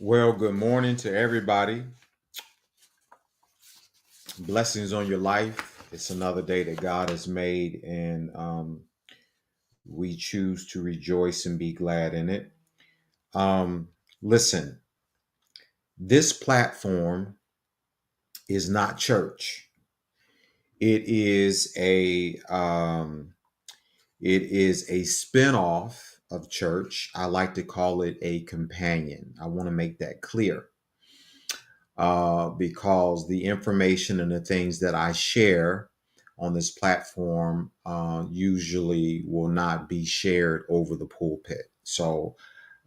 Well, good morning to everybody. Blessings on your life. It's another day that God has made, and we choose to rejoice and be glad in it. Um, Listen, this platform is not church. It is a spinoff of church. I like to call it a companion. I want to make that clear. Because the information and the things that I share on this platform usually will not be shared over the pulpit. So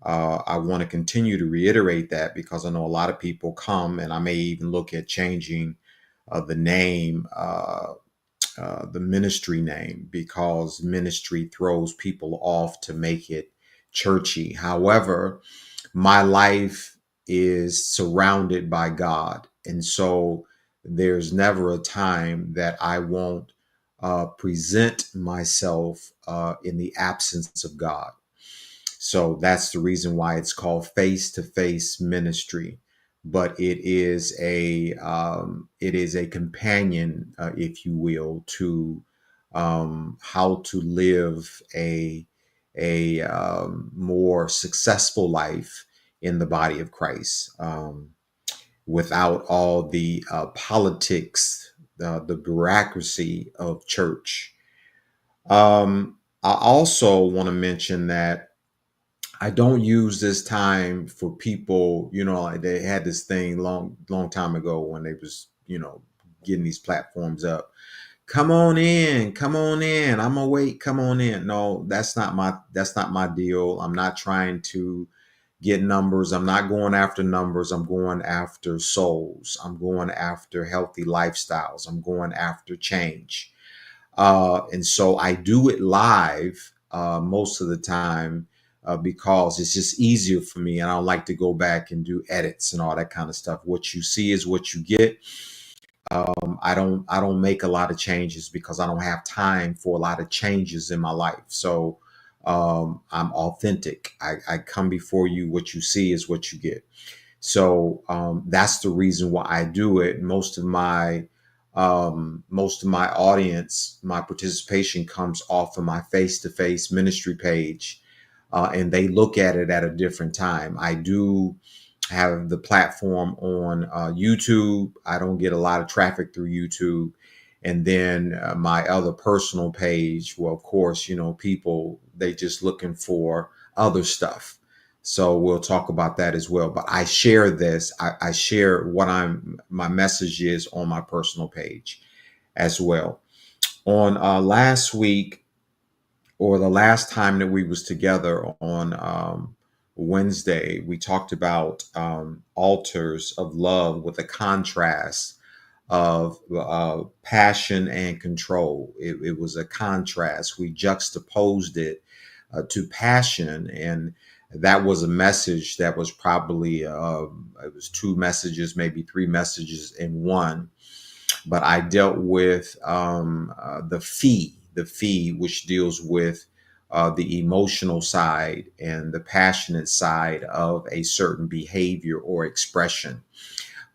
I want to continue to reiterate that because I know a lot of people come, and I may even look at changing the name, the ministry name, because ministry throws people off to make it churchy. However, my life is surrounded by God. And so there's never a time that I won't present myself in the absence of God. So that's the reason why it's called face to face ministry. But it is a companion, if you will, to how to live a more successful life in the body of Christ, without all the politics, the bureaucracy of church. I also want to mention that I don't use this time for people, like they had this thing long time ago when they was, getting these platforms up. Come on in, come on in. I'm gonna wait, come on in. No, that's not my deal. I'm not trying to get numbers. I'm not going after numbers. I'm going after souls. I'm going after healthy lifestyles. I'm going after change. And so I do it live most of the time because it's just easier for me. And I don't like to go back and do edits and all that kind of stuff. What you see is what you get. I don't make a lot of changes because I don't have time for a lot of changes in my life. So I'm authentic. I come before you. What you see is what you get. So that's the reason why I do it. Most of my audience, my participation comes off of my face-to-face ministry page, and they look at it at a different time. I do have the platform on YouTube. I don't get a lot of traffic through YouTube. And then my other personal page, well, of course, people, they just looking for other stuff. So we'll talk about that as well. But I share this. I share what my message is on my personal page as well. On last week, or the last time that we was together on Wednesday, we talked about altars of love with a contrast of passion and control. It was a contrast. We juxtaposed it to passion, and that was a message that was probably it was two messages, maybe three messages in one. But I dealt with the fee, which deals with the emotional side and the passionate side of a certain behavior or expression.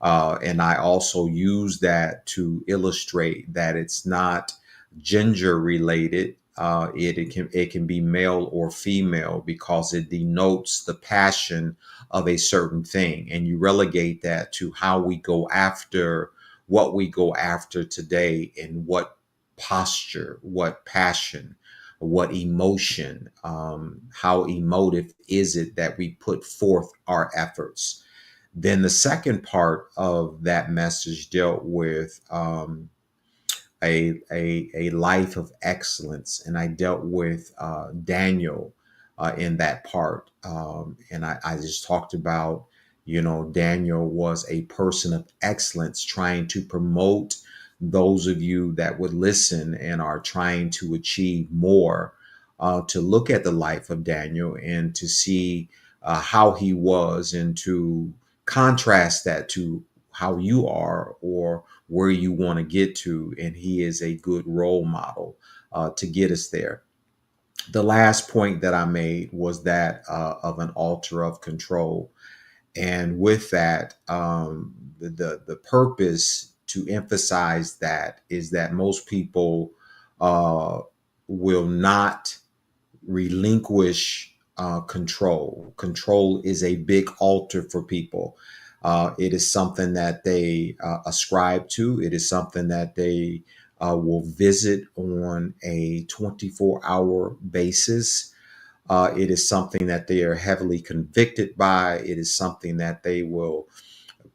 And I also use that to illustrate that it's not gender related. It can be male or female because it denotes the passion of a certain thing, and you relegate that to how we go after what we go after today, and what posture, what passion, what emotion, how emotive is it that we put forth our efforts. Then the second part of that message dealt with a life of excellence, and I dealt with Daniel in that part, and I just talked about, Daniel was a person of excellence, trying to promote those of you that would listen and are trying to achieve more, to look at the life of Daniel and to see how he was, and to contrast that to how you are, or where you want to get to. And he is a good role model to get us there. The last point that I made was that of an altar of control. And with that, the purpose to emphasize that is that most people uh, will not relinquish control. Control is a big altar for people. It is something that they ascribe to. It is something that they will visit on a 24-hour basis. It is something that they are heavily convicted by. It is something that they will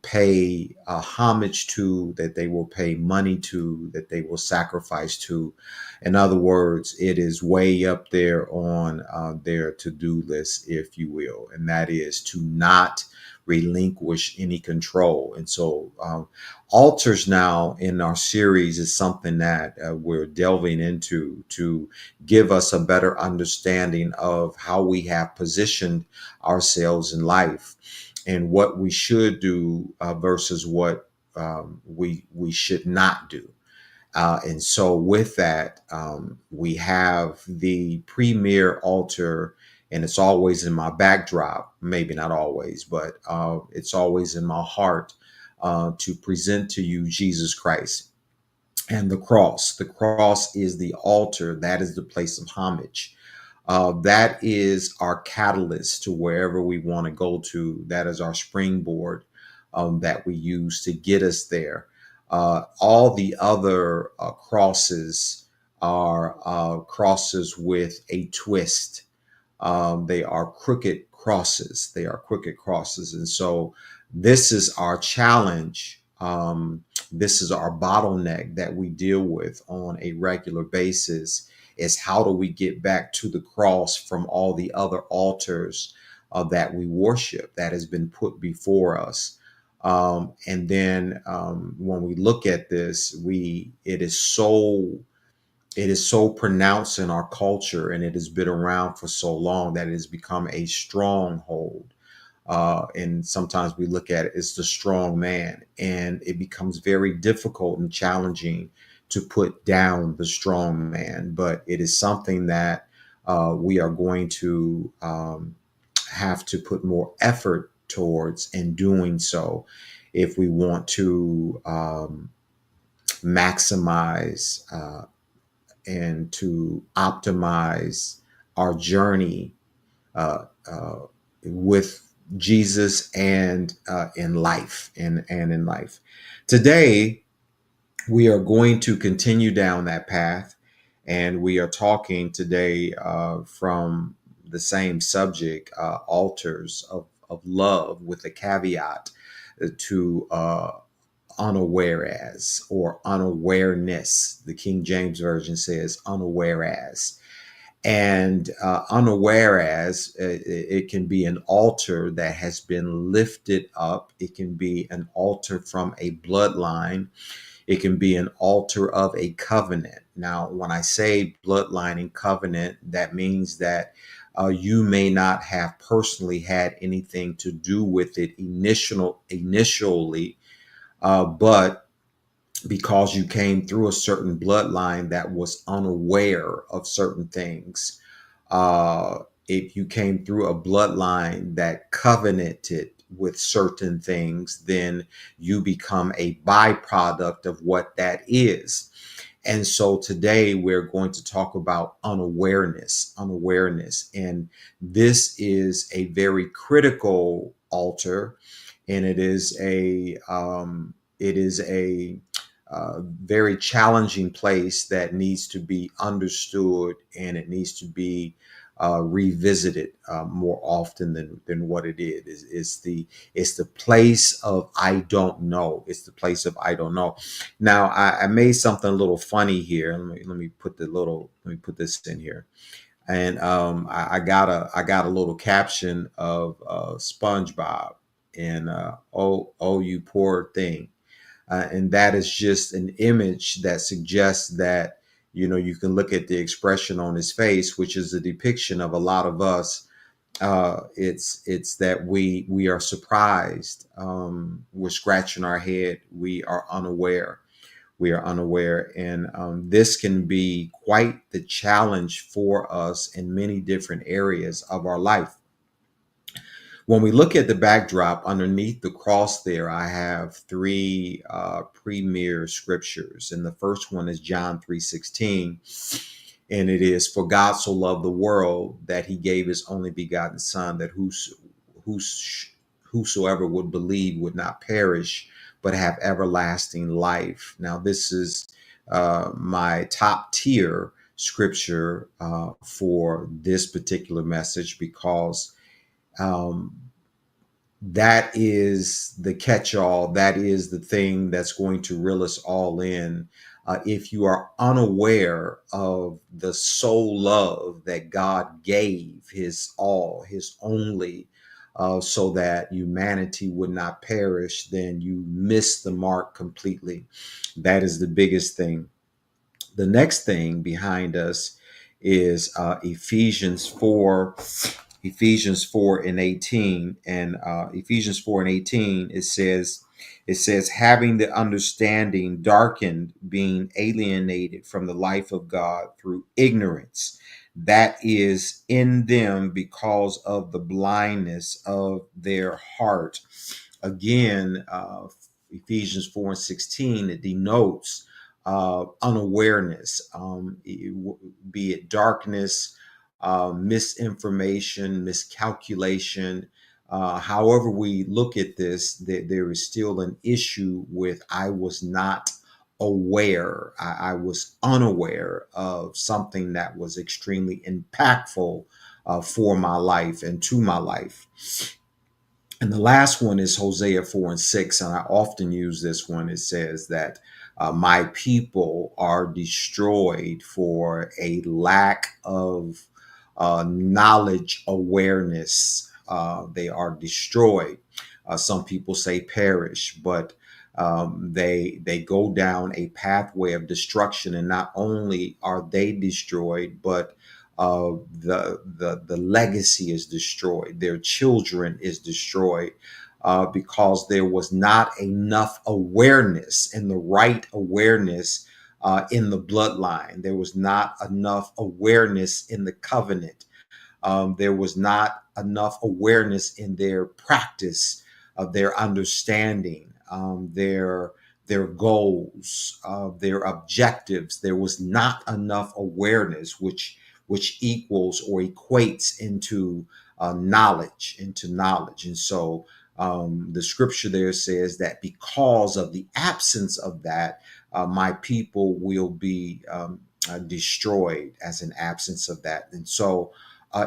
pay homage to, that they will pay money to, that they will sacrifice to. In other words, it is way up there on their to-do list, if you will, and that is to not relinquish any control. And so altars now in our series is something that we're delving into to give us a better understanding of how we have positioned ourselves in life and what we should do versus what we should not do. And so with that, we have the premier altar, and it's always in my backdrop, maybe not always, but it's always in my heart to present to you Jesus Christ and the cross. The cross is the altar. That is the place of homage. That is our catalyst to wherever we want to go to. That is our springboard that we use to get us there. All the other crosses are crosses with a twist. They are crooked crosses. They are crooked crosses. And so this is our challenge. This is our bottleneck that we deal with on a regular basis, is how do we get back to the cross from all the other altars that we worship that has been put before us. And then when we look at this, it is so pronounced in our culture, and it has been around for so long that it has become a stronghold. And sometimes we look at it as the strong man, and it becomes very difficult and challenging to put down the strong man. But it is something that we are going to have to put more effort towards in doing so if we want to maximize and to optimize our journey with Jesus and in life and in life. Today, we are going to continue down that path, and we are talking today from the same subject, altars of love, with a caveat to unaware as, or unawareness. The King James Version says unaware as. And unaware as, it can be an altar that has been lifted up. It can be an altar from a bloodline. It can be an altar of a covenant. Now, when I say bloodline and covenant, that means that you may not have personally had anything to do with it initially, but because you came through a certain bloodline that was unaware of certain things, if you came through a bloodline that covenanted with certain things, then you become a byproduct of what that is. And so today we're going to talk about unawareness, and this is a very critical altar, and it is a very challenging place that needs to be understood, and it needs to be revisited more often than what it is. It's the place of I don't know. It's the place of I don't know. Now I made something a little funny here. Let me put this in here. And I got a little caption of SpongeBob, and oh you poor thing. And that is just an image that suggests that, you can look at the expression on his face, which is a depiction of a lot of us. It's that we are surprised. We're scratching our head. We are unaware. And this can be quite the challenge for us in many different areas of our life. When we look at the backdrop underneath the cross there, I have three premier scriptures. And the first one is John 3:16. And it is, for God so loved the world that he gave his only begotten son, that whosoever would believe would not perish, but have everlasting life. Now, this is my top tier scripture for this particular message, because um, that is the catch-all. That is the thing that's going to reel us all in. If you are unaware of the soul love that God gave his all, his only, so that humanity would not perish, then you miss the mark completely. That is the biggest thing. The next thing behind us is Ephesians 4 and 18. And Ephesians 4 and 18, it says, having the understanding darkened, being alienated from the life of God through ignorance that is in them because of the blindness of their heart. Again, Ephesians 4 and 16, it denotes unawareness, be it darkness, misinformation, miscalculation. However we look at this, there is still an issue with I was not aware. I was unaware of something that was extremely impactful for my life and to my life. And the last one is Hosea 4 and 6. And I often use this one. It says that my people are destroyed for a lack of knowledge awareness. They are destroyed. Some people say perish, but they go down a pathway of destruction. And not only are they destroyed, but the legacy is destroyed. Their children is destroyed because there was not enough awareness, and the right awareness in the bloodline. There was not enough awareness in the covenant. There was not enough awareness in their practice of their understanding, their goals, their objectives. There was not enough awareness, which equals or equates into knowledge, And so the scripture there says that because of the absence of that, my people will be destroyed as an absence of that. And so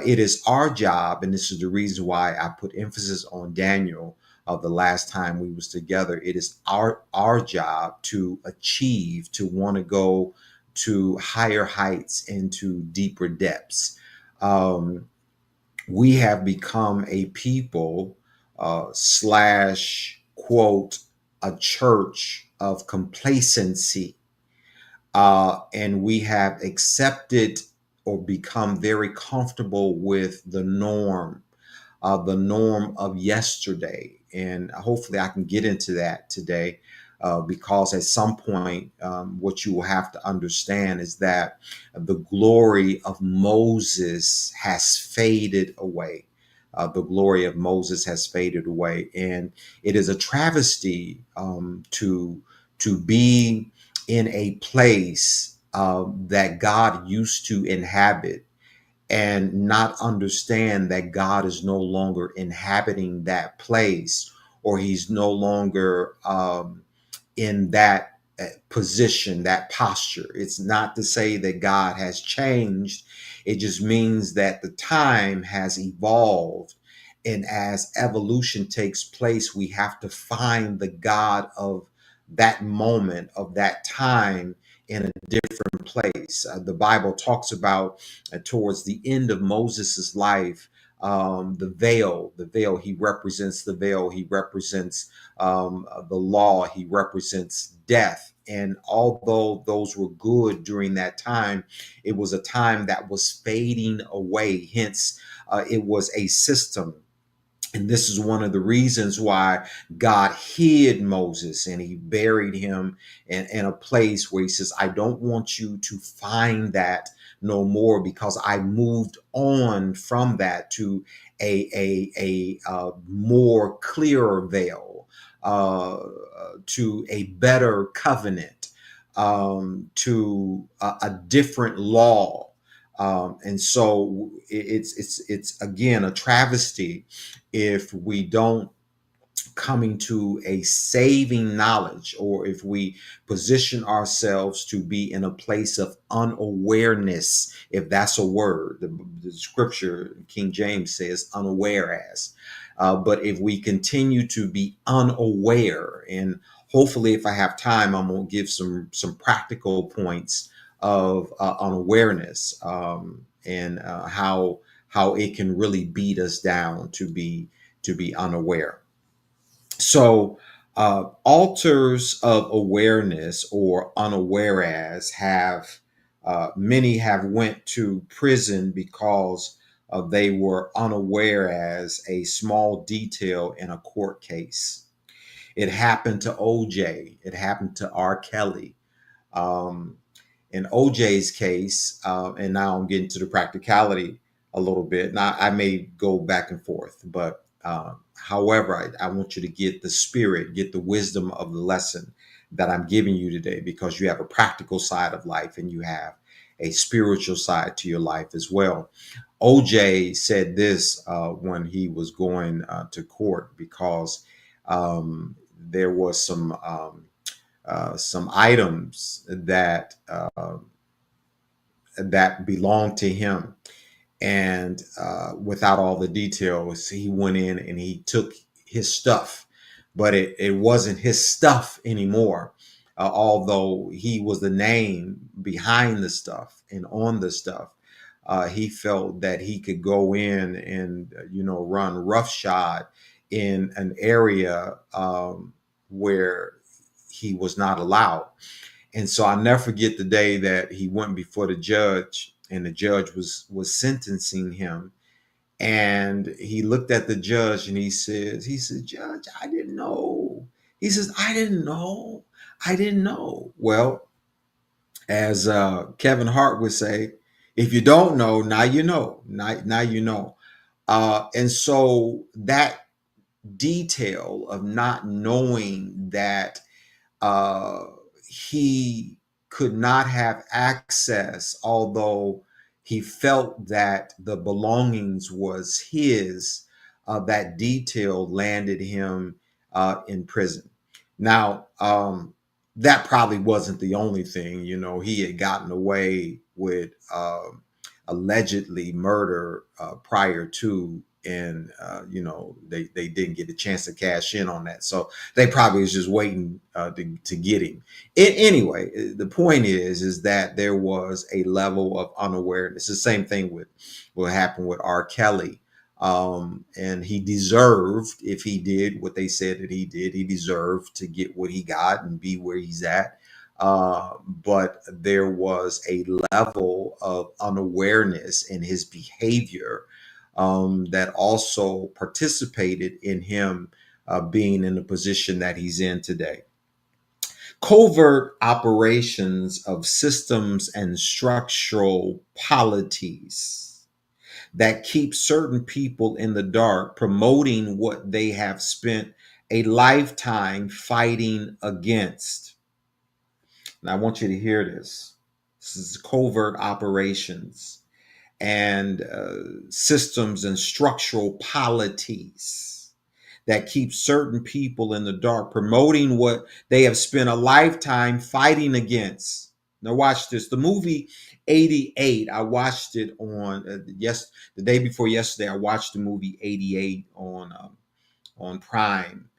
it is our job, and this is the reason why I put emphasis on Daniel the last time we was together. It is our job to achieve, to want to go to higher heights and to deeper depths. We have become a people slash quote a church of complacency, and we have accepted or become very comfortable with the norm of yesterday. And hopefully I can get into that today, because at some point, what you will have to understand is that the glory of Moses has faded away. The glory of Moses has faded away. And it is a travesty to be in a place that God used to inhabit, and not understand that God is no longer inhabiting that place, or he's no longer in that position, that posture. It's not to say that God has changed. It just means that the time has evolved. And as evolution takes place, we have to find the God of that moment, of that time, in a different place. The Bible talks about towards the end of Moses's life, the veil, he represents the veil, he represents the law, he represents death. And although those were good during that time, it was a time that was fading away. Hence, it was a system. And this is one of the reasons why God hid Moses and he buried him in a place where he says, I don't want you to find that, no more because I moved on from that to a more clearer veil, to a better covenant, to a different law. And so it's again a travesty if we don't coming to a saving knowledge, or if we position ourselves to be in a place of unawareness, if that's a word. The scripture, King James says unaware as. But if we continue to be unaware, and hopefully if I have time, I'm going to give some practical points of unawareness, and how it can really beat us down to be unaware. So, altars of awareness, or unaware as, have many have went to prison because they were unaware as a small detail in a court case. It happened to OJ. It happened to R. Kelly. Um, in OJ's case, and now I'm getting to the practicality a little bit. Now I may go back and forth, but however, I want you to get the spirit, get the wisdom of the lesson that I'm giving you today, because you have a practical side of life and you have a spiritual side to your life as well. OJ said this when he was going to court, because there was some items that belonged to him, and without all the details, he went in and he took his stuff, but it wasn't his stuff anymore. Although he was the name behind the stuff and on the stuff, he felt that he could go in and run roughshod in an area where he was not allowed. And so I'll never forget the day that he went before the judge, and the judge was sentencing him. And he looked at the judge and he said, "Judge, I didn't know." He says, "I didn't know. I didn't know." Well, as Kevin Hart would say, if you don't know, now you know. Now you know. And so that detail of not knowing that uh, he could not have access, although he felt that the belongings was his. That detail landed him in prison. Now, that probably wasn't the only thing. He had gotten away with allegedly murder prior to, and they didn't get a chance to cash in on that, so they probably was just waiting to get him. Anyway, the point is that there was a level of unawareness. The same thing with what happened with R. Kelly. And he deserved, if he did what they said that he did, he deserved to get what he got and be where he's at. But there was a level of unawareness in his behavior that also participated in him being in the position that he's in today. Covert operations of systems and structural polities that keep certain people in the dark, promoting what they have spent a lifetime fighting against. And I want you to hear this. This is covert operations and systems and structural polities that keep certain people in the dark, promoting what they have spent a lifetime fighting against. Now watch this. The movie 88, I watched it on the day before yesterday. I watched the movie 88 on Prime,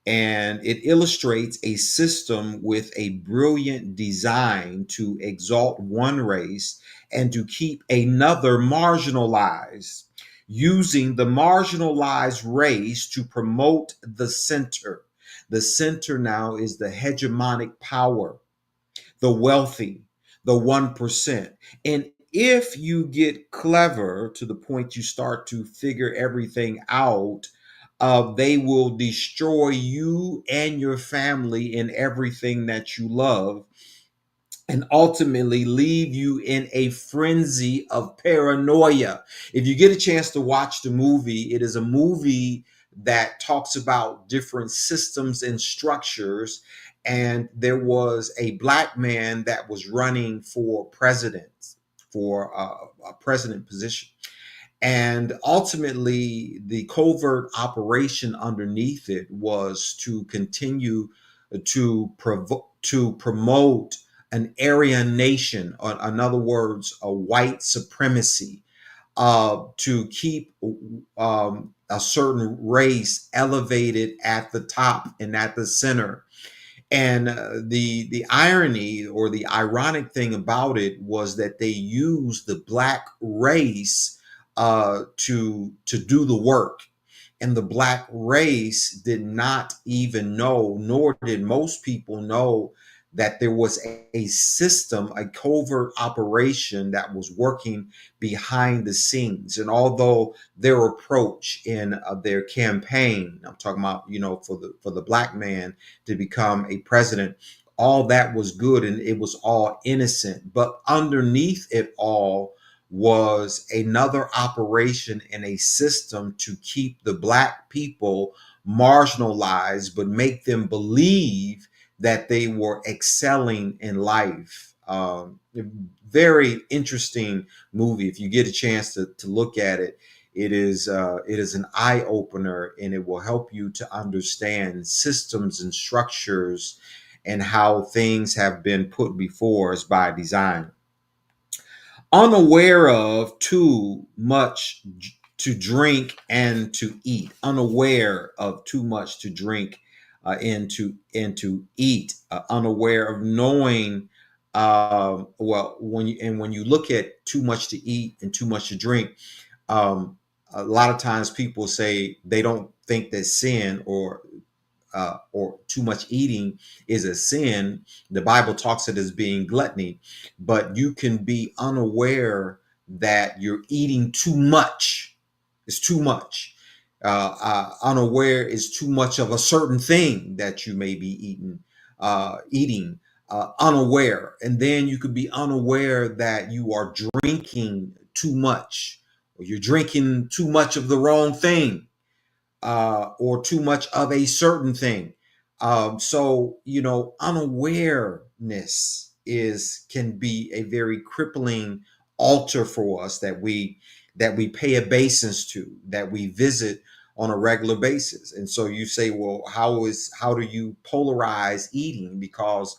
and it illustrates a system with a brilliant design to exalt one race and to keep another marginalized, using the marginalized race to promote the center. The center now is the hegemonic power, the wealthy, the 1%. And if you get clever to the point you start to figure everything out, they will destroy you and your family and everything that you love and ultimately leave you in a frenzy of paranoia. If you get a chance to watch the movie, it is a movie that talks about different systems and structures. And there was a black man that was running for president, for a president position. And ultimately, the covert operation underneath it was to continue to promote an Aryan nation, or in other words, a white supremacy, to keep a certain race elevated at the top and at the center. And the irony, or the ironic thing about it, was that they used the black race to do the work, and the black race did not even know, nor did most people know, that there was a system, a covert operation that was working behind the scenes. And although their approach in their campaign, I'm talking about, for the black man to become a president, all that was good and it was all innocent. But underneath it all was another operation in a system to keep the black people marginalized, but make them believe that they were excelling in life. Very interesting movie. If you get a chance to look at it, it is an eye opener, and it will help you to understand systems and structures and how things have been put before us by design. Unaware of too much to drink and to eat. Unaware of too much to drink and to eat. Unaware of knowing. When you look at too much to eat and too much to drink, a lot of times people say they don't think that sin or too much eating is a sin. The Bible talks it as being gluttony, but you can be unaware that you're eating too much. It's too much. Unaware is too much of a certain thing that you may be eating unaware. And then you could be unaware that you are drinking too much, or you're drinking too much of the wrong thing, or too much of a certain thing. So unawareness can be a very crippling altar for us that we pay obeisance to, that we visit on a regular basis. And so you say, well, how do you polarize eating? Because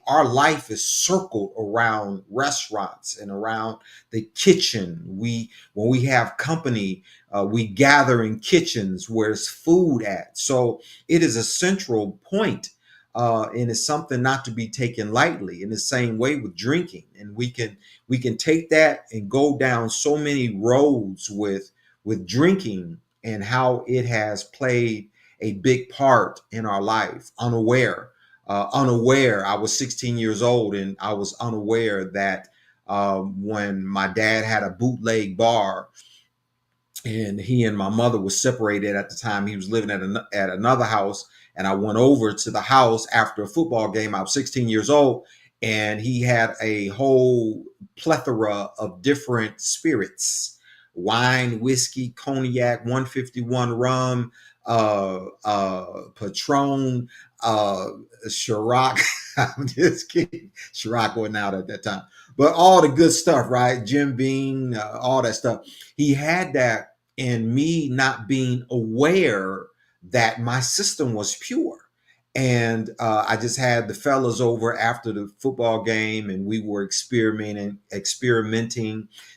our life is circled around restaurants and around the kitchen. When we have company, we gather in kitchens where it's food at. So it is a central point, and it's something not to be taken lightly. In the same way with drinking, and we can take that and go down so many roads with drinking, and how it has played a big part in our life. Unaware. I was 16 years old, and I was unaware that when my dad had a bootleg bar, and he and my mother were separated at the time. He was living at another house, and I went over to the house after a football game. I was 16 years old, and he had a whole plethora of different spirits: wine, whiskey, cognac, 151 rum, Patron, Ciroc. I'm just kidding. Ciroc wasn't out at that time, but all the good stuff, right? Jim Beam, all that stuff. He had that, and me not being aware that my system was pure. And I just had the fellas over after the football game, and we were experimenting,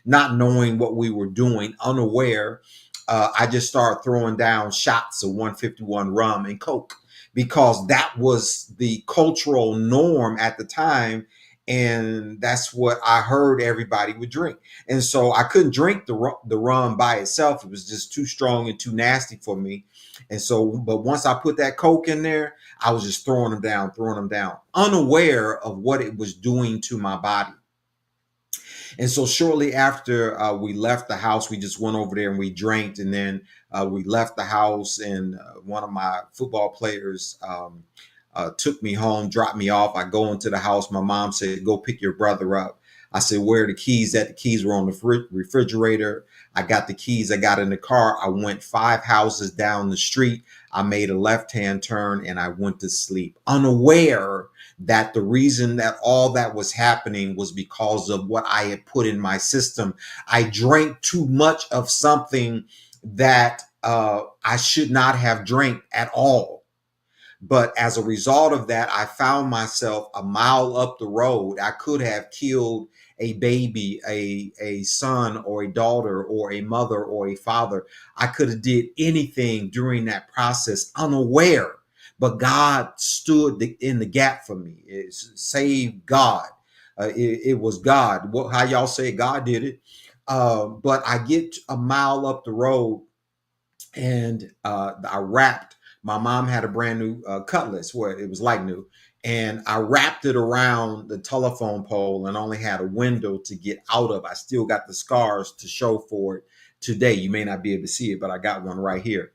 not knowing what we were doing, unaware. I just started throwing down shots of 151 rum and Coke, because that was the cultural norm at the time. And that's what I heard everybody would drink. And so I couldn't drink the rum by itself. It was just too strong and too nasty for me. And so, but once I put that Coke in there, I was just throwing them down, unaware of what it was doing to my body. And so shortly after we left the house, we just went over there and we drank. And then we left the house, and one of my football players took me home, dropped me off. I go into the house. My mom said, "Go pick your brother up." I said, "Where are the keys at?" The keys were on the refrigerator. I got the keys. I got in the car. I went 5 houses down the street. I made a left-hand turn and I went to sleep, unaware that the reason that all that was happening was because of what I had put in my system. I drank too much of something that I should not have drank at all. But as a result of that, I found myself a mile up the road. I could have killed a baby, a son or a daughter or a mother or a father. I could have did anything during that process unaware. But God stood in the gap for me. It saved God. It was God. How y'all say God did it? But I get a mile up the road and I wrapped. My mom had a brand new cutlass, where it was like new, and I wrapped it around the telephone pole and only had a window to get out of. I still got the scars to show for it today. You may not be able to see it, but I got one right here.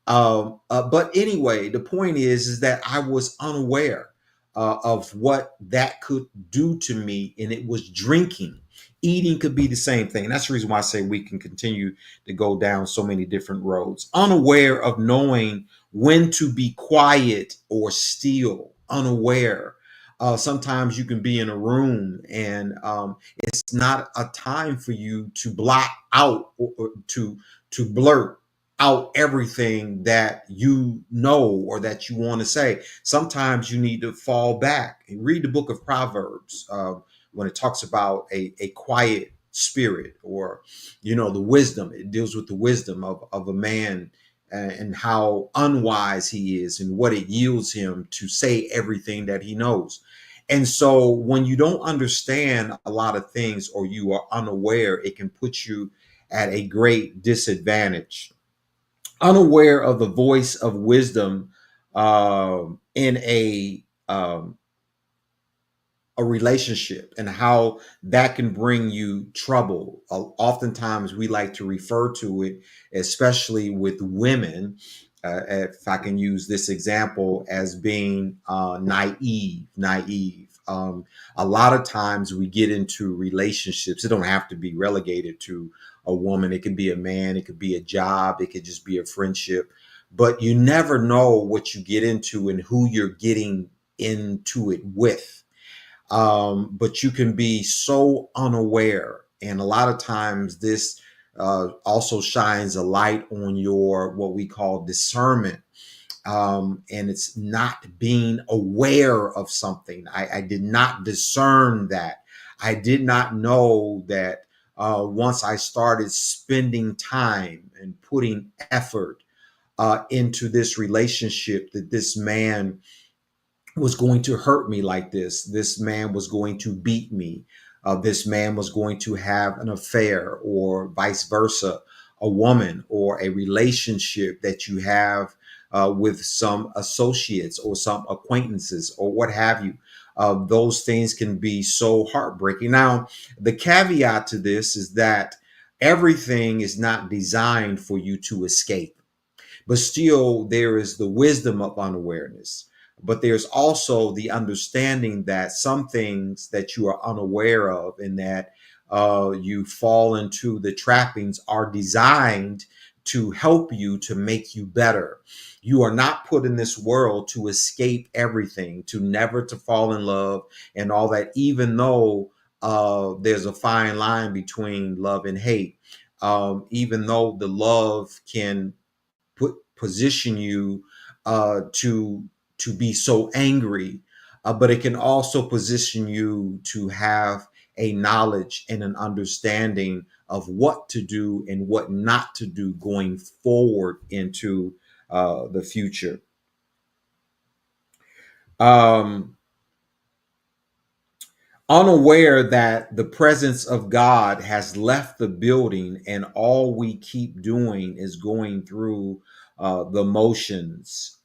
But anyway, the point is that I was unaware of what that could do to me, and it was drinking. Eating could be the same thing. And that's the reason why I say we can continue to go down so many different roads. Unaware of knowing when to be quiet or still. Unaware. Sometimes you can be in a room and it's not a time for you to block out or to blurt out everything that you know or that you want to say. Sometimes you need to fall back and read the book of Proverbs when it talks about a quiet spirit, or the wisdom. It deals with the wisdom of a man and how unwise he is and what it yields him to say everything that he knows. And so when you don't understand a lot of things or you are unaware, it can put you at a great disadvantage. Unaware of the voice of wisdom in a relationship and how that can bring you trouble. Oftentimes, we like to refer to it, especially with women, if I can use this example, as being naive. Naive. A lot of times we get into relationships. It don't have to be relegated to a woman. It could be a man. It could be a job. It could just be a friendship. But you never know what you get into and who you're getting into it with. But you can be so unaware. And a lot of times this also shines a light on your what we call discernment. And it's not being aware of something. I did not discern that. I did not know that once I started spending time and putting effort into this relationship, that this man was going to hurt me like this. This man was going to beat me. This man was going to have an affair, or vice versa, a woman or a relationship that you have with some associates or some acquaintances or what have you. Those things can be so heartbreaking. Now, the caveat to this is that everything is not designed for you to escape. But still, there is the wisdom of unawareness. But there's also the understanding that some things that you are unaware of and that you fall into the trappings are designed to help you, to make you better. You are not put in this world to escape everything, to never to fall in love and all that, even though there's a fine line between love and hate. Even though the love can position you to be so angry, but it can also position you to have a knowledge and an understanding of what to do and what not to do going forward into the future. Um, Unaware that the presence of God has left the building, and all we keep doing is going through the motions.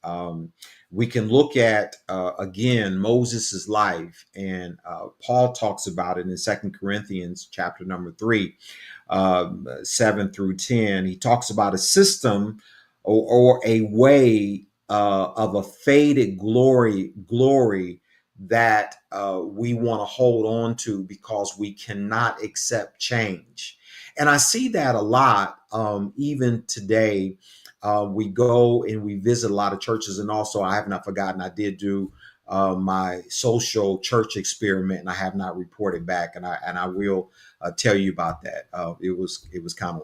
We can look at again Moses's life, and Paul talks about it in 2 Corinthians chapter number 3, 7 through 10. He talks about a system or a way of a faded glory that we want to hold on to because we cannot accept change. And I see that a lot, even today. We go and we visit a lot of churches, and also I have not forgotten I did do my social church experiment, and I have not reported back, and I will tell you about that. It was kind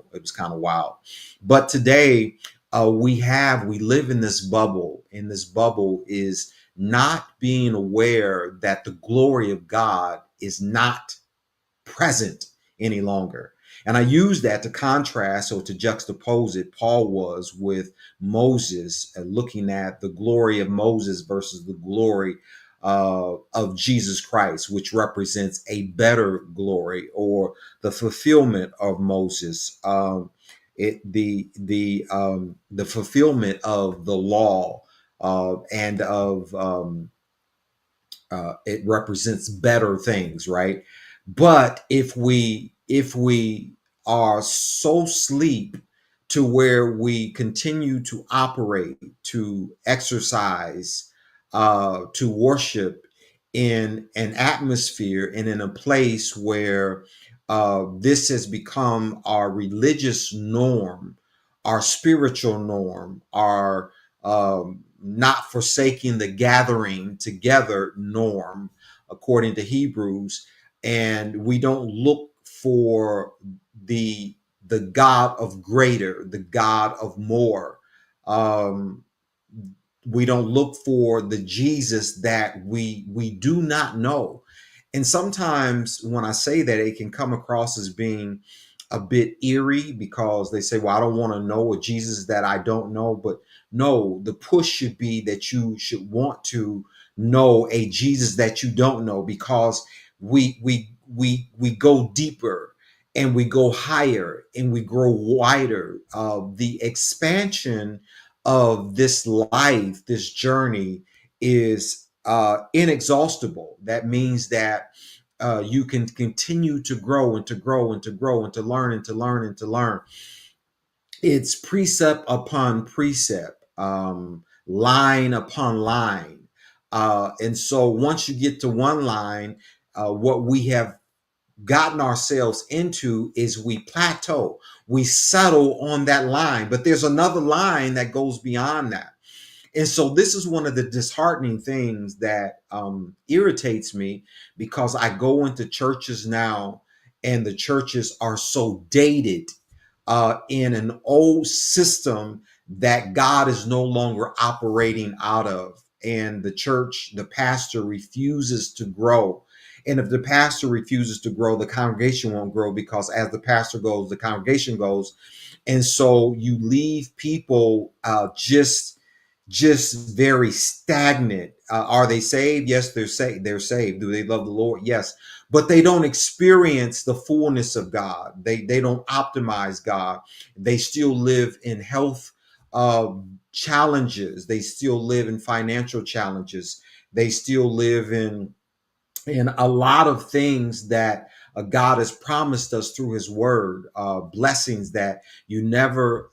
of wild, but today we live in this bubble, and this bubble is not being aware that the glory of God is not present any longer. And I use that to contrast or to juxtapose it. Paul was with Moses, looking at the glory of Moses versus the glory of Jesus Christ, which represents a better glory or the fulfillment of Moses. The fulfillment of the law and of it represents better things, right? But if we are so asleep to where we continue to operate, to exercise, to worship in an atmosphere and in a place where this has become our religious norm, our spiritual norm, our not forsaking the gathering together norm, according to Hebrews, and we don't look for the the God of greater, the God of more. Um, we don't look for the Jesus that we do not know. And sometimes when I say that, it can come across as being a bit eerie because they say, well, I don't want to know a Jesus that I don't know. But no, the push should be that you should want to know a Jesus that you don't know, because we go deeper and we go higher and we grow wider. The expansion of this life, this journey, is inexhaustible. That means that you can continue to grow and to grow and to grow and to learn and to learn and to learn. It's precept upon precept, line upon line. And so once you get to one line, what we have gotten ourselves into is we plateau, we settle on that line, but there's another line that goes beyond that. And so this is one of the disheartening things that irritates me, because I go into churches now and the churches are so dated in an old system that God is no longer operating out of. And the church, the pastor refuses to grow. And if the pastor refuses to grow, the congregation won't grow, because as the pastor goes, the congregation goes. And so you leave people just very stagnant. Are they saved? Yes, they're saved. They're saved. Do they love the Lord? Yes, but they don't experience the fullness of God. They don't optimize God. They still live in health challenges. They still live in financial challenges. They still live in a lot of things that God has promised us through His Word, blessings that you never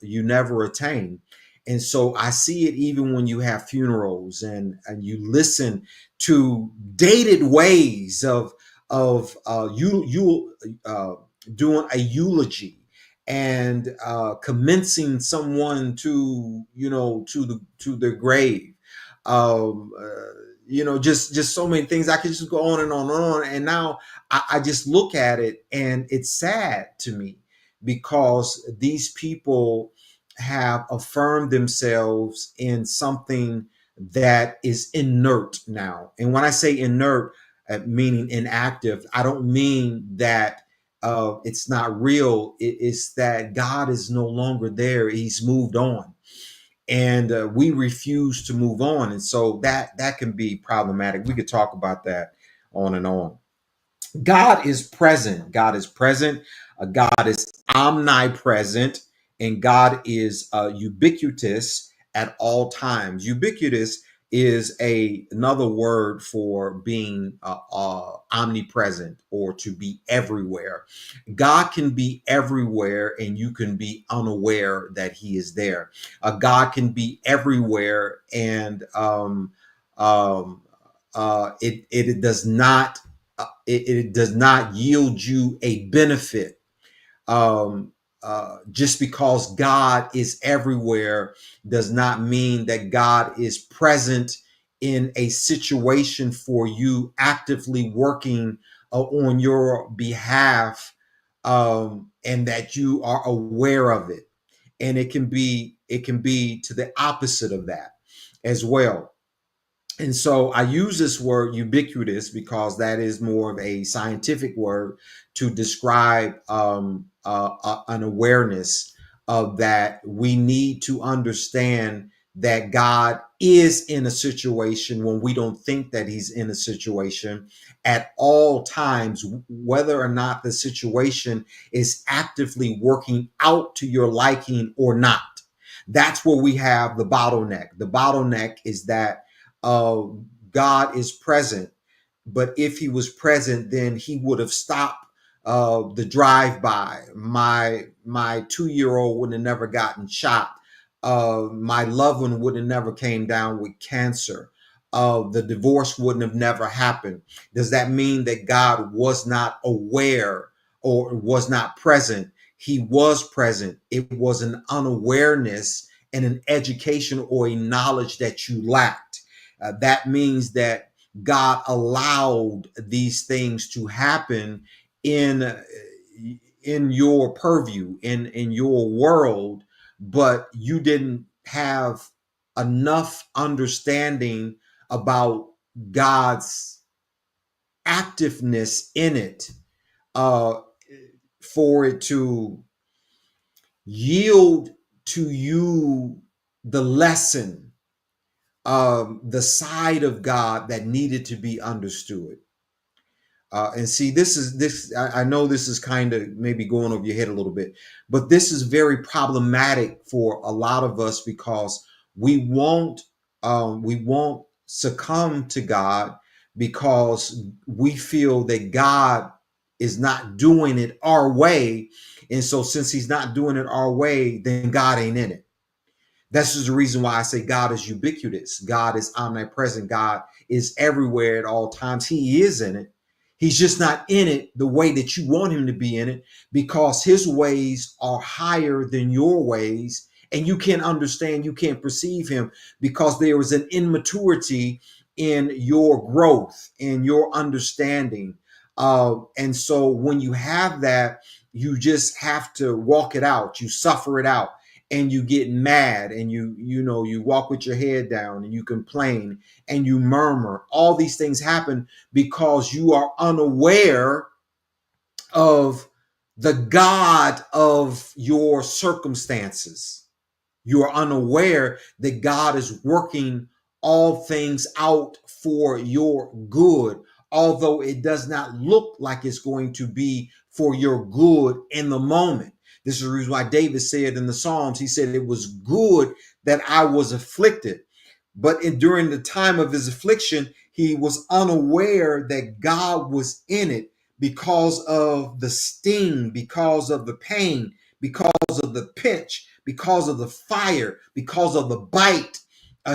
attain. And so I see it even when you have funerals and you listen to dated ways of you doing a eulogy and commencing someone to to their grave. Um, uh, just so many things. I could just go on and on and on. And now I just look at it and it's sad to me, because these people have affirmed themselves in something that is inert now. And when I say inert, meaning inactive, I don't mean that it's not real. It's that God is no longer there. He's moved on, and we refuse to move on. And so that can be problematic. We could talk about that on and on. God is present. God is present. God is omnipresent, and God is ubiquitous at all times. Ubiquitous is another word for being omnipresent, or to be everywhere. God can be everywhere and you can be unaware that he is there. God can be everywhere and it does not it does not yield you a benefit. um, just because God is everywhere does not mean that God is present in a situation for you, actively working on your behalf, and that you are aware of it. And it can be to the opposite of that as well. And so I use this word ubiquitous because that is more of a scientific word to describe an awareness of that. We need to understand that God is in a situation when we don't think that he's in a situation at all times, whether or not the situation is actively working out to your liking or not. That's where we have the bottleneck. The bottleneck is that uh, God is present, but if he was present, then he would have stopped the drive-by. My 2-year-old would have never gotten shot. My loved one would have never came down with cancer. The divorce wouldn't have never happened. Does that mean that God was not aware or was not present? He was present. It was an unawareness and an education or a knowledge that you lacked. That means that God allowed these things to happen in in your purview, in your world, but you didn't have enough understanding about God's activeness in it uh, for it to yield to you the lesson, the side of God that needed to be understood. And see, this. I know this is kind of maybe going over your head a little bit, but this is very problematic for a lot of us because we won't succumb to God because we feel that God is not doing it our way, and so since He's not doing it our way, then God ain't in it. This is the reason why I say God is ubiquitous. God is omnipresent. God is everywhere at all times. He is in it. He's just not in it the way that you want him to be in it because his ways are higher than your ways. And you can't understand, you can't perceive him because there is an immaturity in your growth, in your understanding. And so when you have that, you just have to walk it out. You suffer it out and you get mad and you walk with your head down and you complain and you murmur. All these things happen because you are unaware of the God of your circumstances. You are unaware that God is working all things out for your good, although it does not look like it's going to be for your good in the moment. This is the reason why David said in the Psalms, he said, it was good that I was afflicted. But during the time of his affliction, he was unaware that God was in it because of the sting, because of the pain, because of the pinch, because of the fire, because of the bite.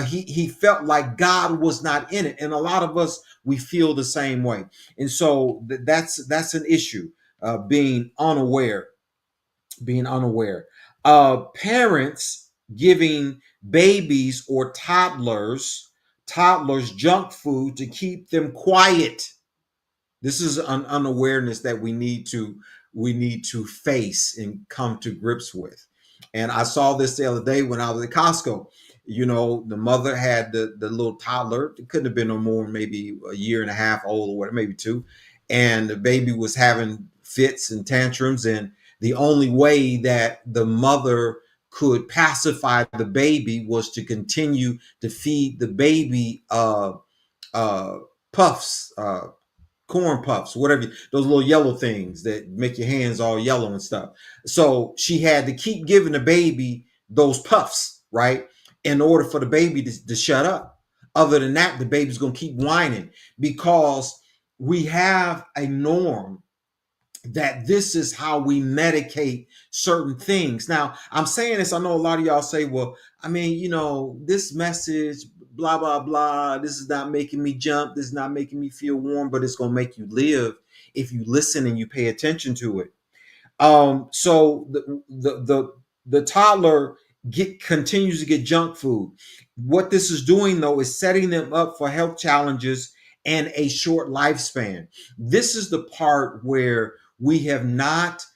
He felt like God was not in it, and a lot of us we feel the same way, and so that's an issue. Being unaware, being unaware. Parents giving babies or toddlers junk food to keep them quiet. This is an unawareness that we need to face and come to grips with. And I saw this the other day when I was at Costco. The mother had the little toddler. It couldn't have been no more, maybe a year and a half old or whatever, maybe two. And the baby was having fits and tantrums. And the only way that the mother could pacify the baby was to continue to feed the baby uh, puffs, corn puffs, whatever, those little yellow things that make your hands all yellow and stuff. So she had to keep giving the baby those puffs, right? In order for the baby to shut up. Other than that, the baby's going to keep whining because we have a norm that this is how we medicate certain things. Now, I'm saying this, I know a lot of y'all say, well, I mean, this message, blah, blah, blah, this is not making me jump, this is not making me feel warm, but it's going to make you live if you listen and you pay attention to it. So the toddler continues to get junk food. What this is doing though is setting them up for health challenges and a short lifespan. This is the part where we have not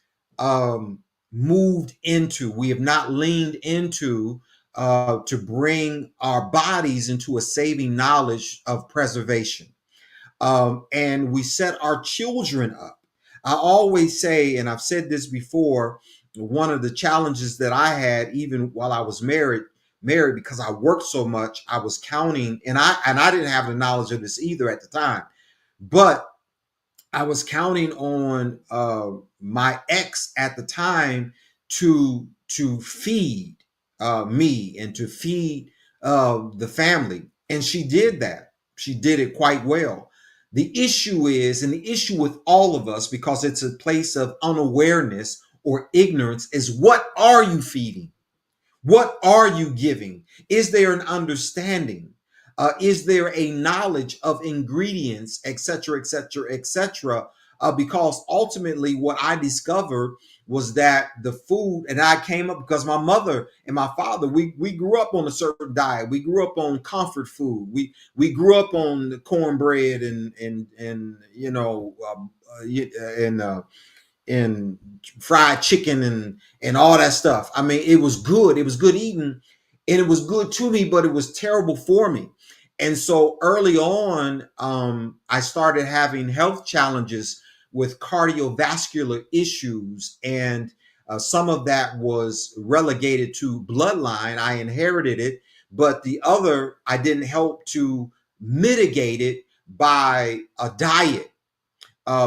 we have not leaned into to bring our bodies into a saving knowledge of preservation. And we set our children up. I always say, and I've said this before, one of the challenges that I had, even while I was married, because I worked so much, I was counting, and I didn't have the knowledge of this either at the time, but I was counting on my ex at the time to feed me and to feed the family, and she did that. She did it quite well. The issue is, and the issue with all of us, because it's a place of unawareness or ignorance, is what are you feeding? What are you giving? Is there an understanding? Is there a knowledge of ingredients, et cetera, et cetera, et cetera? Because ultimately, what I discovered was that the food, and I came up because my mother and my father, we grew up on a certain diet. We grew up on comfort food. We grew up on the cornbread and fried chicken and all that stuff. I mean, it was good. It was good eating, and it was good to me, but it was terrible for me. And so early on, I started having health challenges with cardiovascular issues, and some of that was relegated to bloodline. I inherited it, but the other, I didn't help to mitigate it by a diet.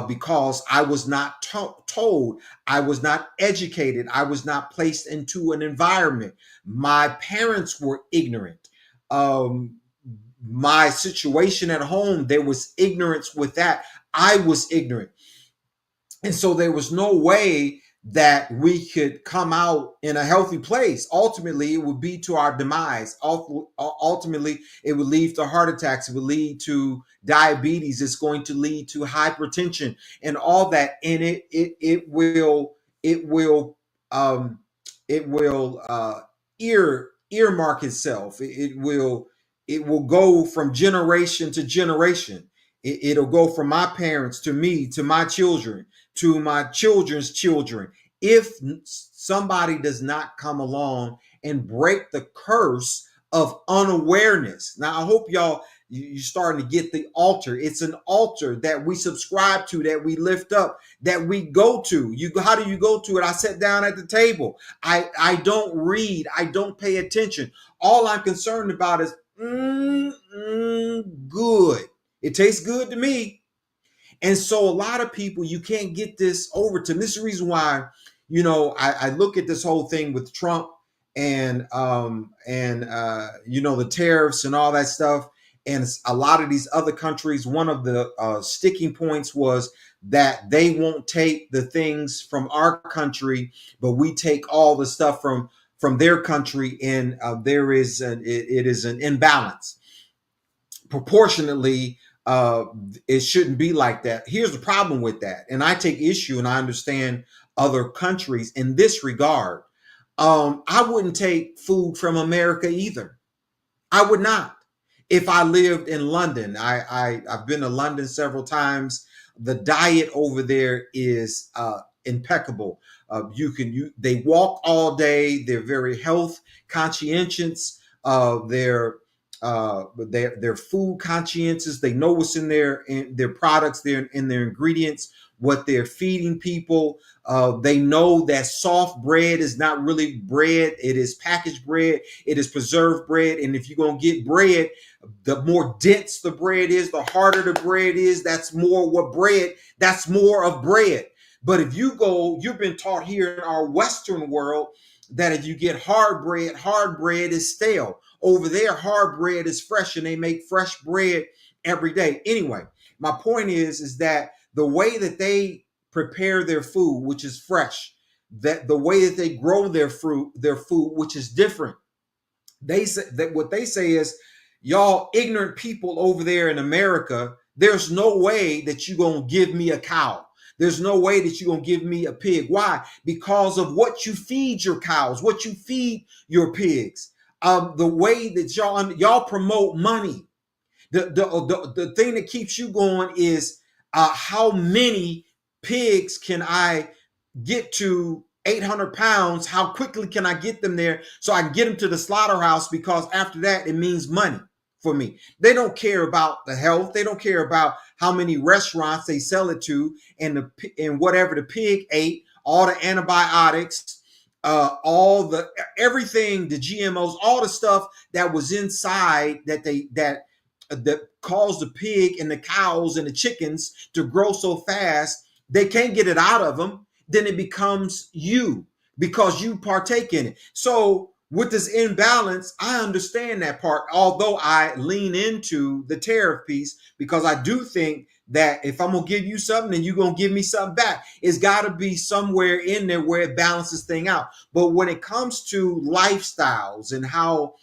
Because I was not told, I was not educated, I was not placed into an environment. My parents were ignorant. My situation at home, there was ignorance with that. I was ignorant. And so there was no way that we could come out in a healthy place. Ultimately, it would be to our demise. Ultimately, it would lead to heart attacks. It would lead to diabetes. It's going to lead to hypertension and all that. And it will earmark itself. It will go from generation to generation. It'll go from my parents to me, to my children, to my children's children, if somebody does not come along and break the curse of unawareness. Now, I hope you're starting to get the altar. It's an altar that we subscribe to, that we lift up, that we go to. How do you go to it? I sit down at the table. I don't read. I don't pay attention. All I'm concerned about is good. It tastes good to me. And so a lot of people, you can't get this over to them. This is the reason why, I look at this whole thing with Trump and the tariffs and all that stuff. And a lot of these other countries, one of the sticking points was that they won't take the things from our country, but we take all the stuff from their country. And it is an imbalance. Proportionately, it shouldn't be like that. Here's the problem with that. And I take issue, and I understand other countries in this regard. I wouldn't take food from America either. I would not. If I lived in London, I've been to London several times. The diet over there is impeccable. They walk all day. They're very health conscientious. They're food conscientious. They know what's in their products, in their ingredients, what they're feeding people. They know that soft bread is not really bread. It is packaged bread. It is preserved bread. And if you're going to get bread, the more dense the bread is, the harder the bread is. That's more of bread. But if you've been taught here in our Western world that if you get hard bread is stale. Over there, hard bread is fresh, and they make fresh bread every day. Anyway, my point is that the way that they prepare their food, which is fresh, that the way that they grow their food, which is different. They say that what they say is, y'all ignorant people over there in America, there's no way that you're going to give me a cow. There's no way that you're going to give me a pig. Why? Because of what you feed your cows, what you feed your pigs. The way that y'all promote money. The thing that keeps you going is how many pigs can I get to 800 pounds? How quickly can I get them there so I can get them to the slaughterhouse? Because after that, it means money for me. They don't care about the health. They don't care about how many restaurants they sell it to, and whatever the pig ate, all the antibiotics, all the everything, the GMOs, all the stuff that was inside that caused the pig and the cows and the chickens to grow so fast. They can't get it out of them. Then it becomes you, because you partake in it. So with this imbalance, I understand that part, although I lean into the tariff piece, because I do think that if I'm going to give you something and you're going to give me something back, it's got to be somewhere in there where it balances thing out. But when it comes to lifestyles and how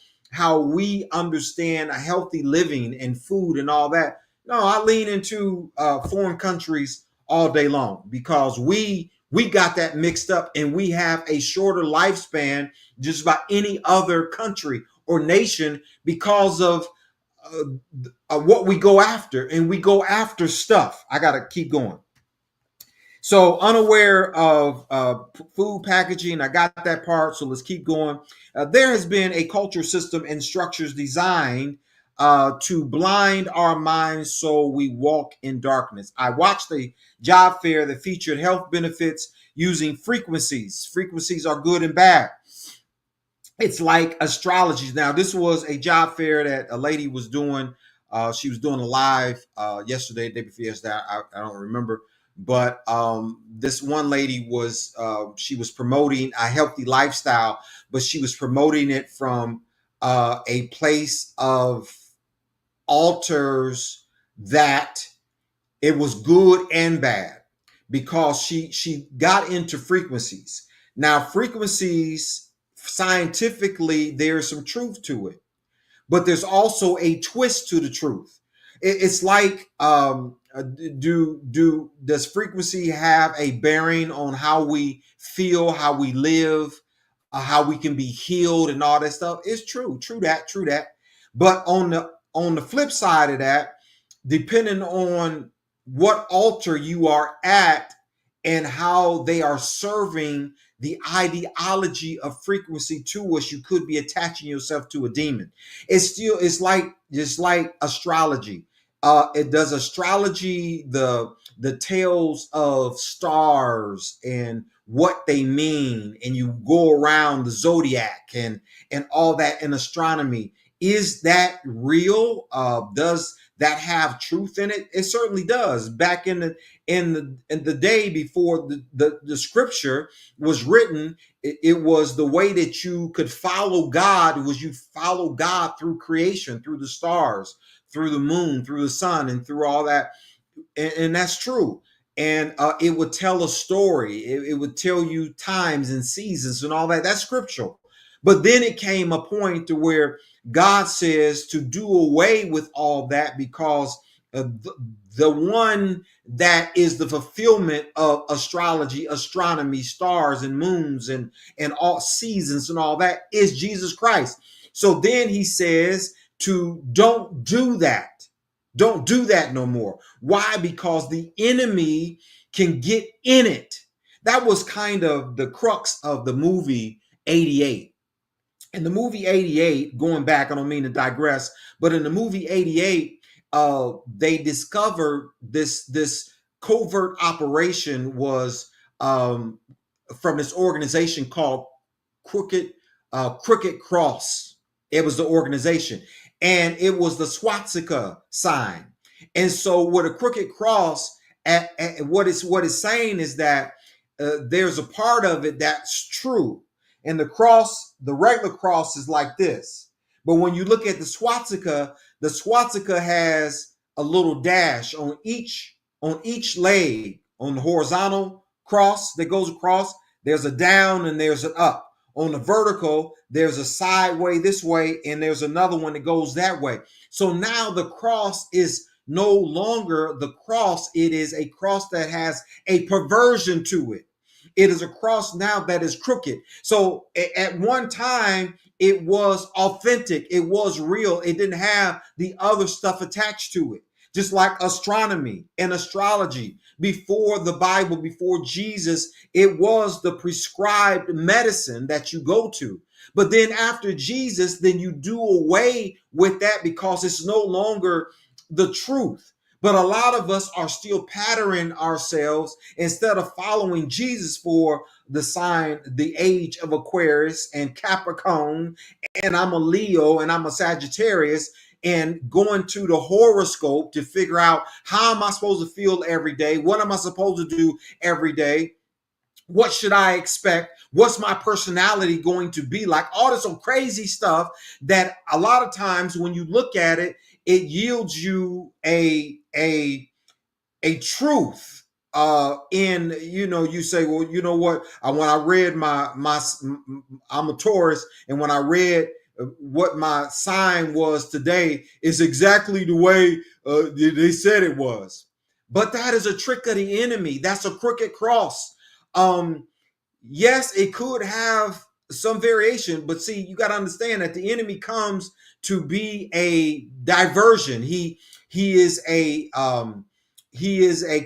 we understand a healthy living and food and all that, no, I lean into foreign countries all day long, because we got that mixed up, and we have a shorter lifespan just about any other country or nation because of what we go after, and we go after stuff. I got to keep going. So unaware of food packaging, I got that part. So let's keep going. There has been a culture, system, and structures designed to blind our minds so we walk in darkness. I watched a job fair that featured health benefits using frequencies. Frequencies are good and bad. It's like astrology. Now, this was a job fair that a lady was doing. She was doing a live yesterday, day before yesterday. I don't remember. But this one lady was, she was promoting a healthy lifestyle, but she was promoting it from a place of altars that it was good and bad, because she got into frequencies. Now, frequencies, scientifically, there's some truth to it, but there's also a twist to the truth. It's like, does frequency have a bearing on how we feel, how we live, how we can be healed, and all that stuff? It's true that. But on the flip side of that, depending on what altar you are at and how they are serving the ideology of frequency to us, you could be attaching yourself to a demon. It's like just like astrology. It does astrology, the tales of stars and what they mean, and you go around the zodiac and all that in astronomy. Is that real? Does that have truth in it? It certainly does. Back in the day before the scripture was written, it was the way that you could follow God. It was you follow God through creation, through the stars, through the moon, through the sun, and through all that. And that's true. And it would tell a story. It would tell you times and seasons and all that. That's scriptural. But then it came a point to where God says to do away with all that, because the one that is the fulfillment of astrology, astronomy, stars and moons and all seasons and all that is Jesus Christ. So then he says to don't do that. Don't do that no more. Why? Because the enemy can get in it. That was kind of the crux of the movie 88. In the movie 88, going back, I don't mean to digress, but in the movie 88, they discovered this covert operation was from this organization called Crooked Cross. It was the organization, and it was the swastika sign. And so, with a crooked cross, what it's saying is that there's a part of it that's true. And the cross, the regular cross is like this. But when you look at the swastika has a little dash on each leg. On the horizontal cross that goes across, there's a down and there's an up. On the vertical, there's a sideway this way, and there's another one that goes that way. So now the cross is no longer the cross. It is a cross that has a perversion to it. It is a cross now that is crooked. So at one time, it was authentic. It was real. It didn't have the other stuff attached to it. Just like astronomy and astrology. Before the Bible, before Jesus, it was the prescribed medicine that you go to. But then after Jesus, then you do away with that because it's no longer the truth. But a lot of us are still patterning ourselves instead of following Jesus for the sign, the age of Aquarius and Capricorn, and I'm a Leo and I'm a Sagittarius, and going to the horoscope to figure out how am I supposed to feel every day? What am I supposed to do every day? What should I expect? What's my personality going to be like? All this crazy stuff that a lot of times when you look at it, it yields you a truth in, you say, well, you know what, when I read my I'm a Taurus, and when I read what my sign was today is exactly the way they said it was. But that is a trick of the enemy. That's a crooked cross. Yes, it could have some variation, but see, you got to understand that the enemy comes to be a diversion. He is a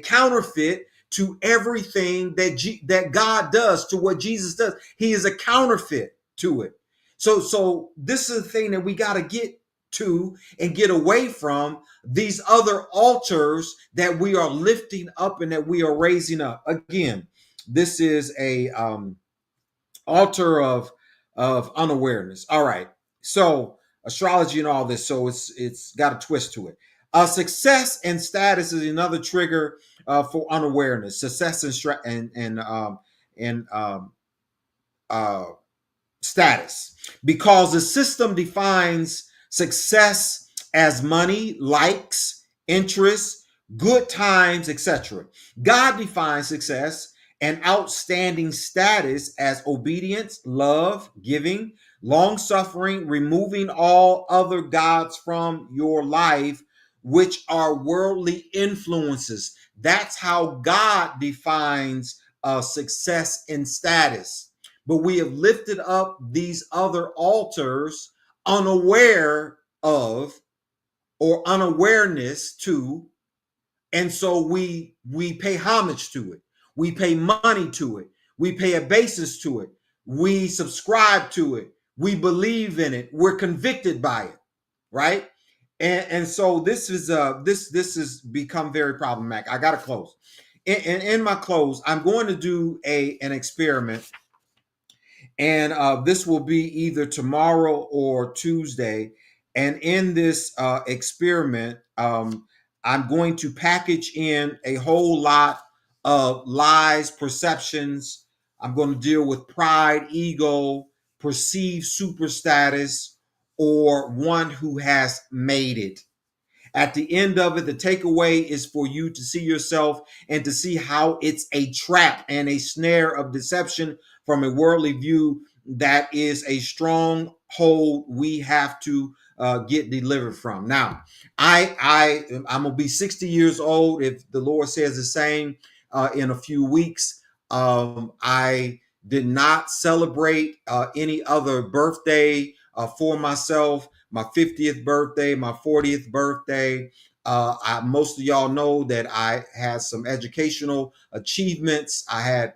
counterfeit to everything that God does, to what Jesus does. He is a counterfeit to it. So this is the thing that we got to get to and get away from, these other altars that we are lifting up and that we are raising up. Again, this is a altar of unawareness. All right. So astrology and all this. So it's got a twist to it. Success and status is another trigger for unawareness. Success and status, because the system defines success as money, likes, interests, good times, etc. God defines success and outstanding status as obedience, love, giving, long suffering, removing all other gods from your life, which are worldly influences. That's how God defines success and status. But we have lifted up these other altars unaware of, or unawareness to, and so we pay homage to it. We pay money to it. We pay obeisance to it. We subscribe to it. We believe in it. We're convicted by it, right? And so this has become very problematic. I got to close. In my close, I'm going to do an experiment, and this will be either tomorrow or Tuesday. And in this experiment, I'm going to package in a whole lot of lies, perceptions. I'm going to deal with pride, ego, perceived super status, or one who has made it. At the end of it, the takeaway is for you to see yourself and to see how it's a trap and a snare of deception from a worldly view that is a stronghold we have to get delivered from. Now, I'm gonna be 60 years old if the Lord says the same in a few weeks. I did not celebrate any other birthday for myself. My 50th birthday, my 40th birthday. Most of y'all know that I had some educational achievements. I had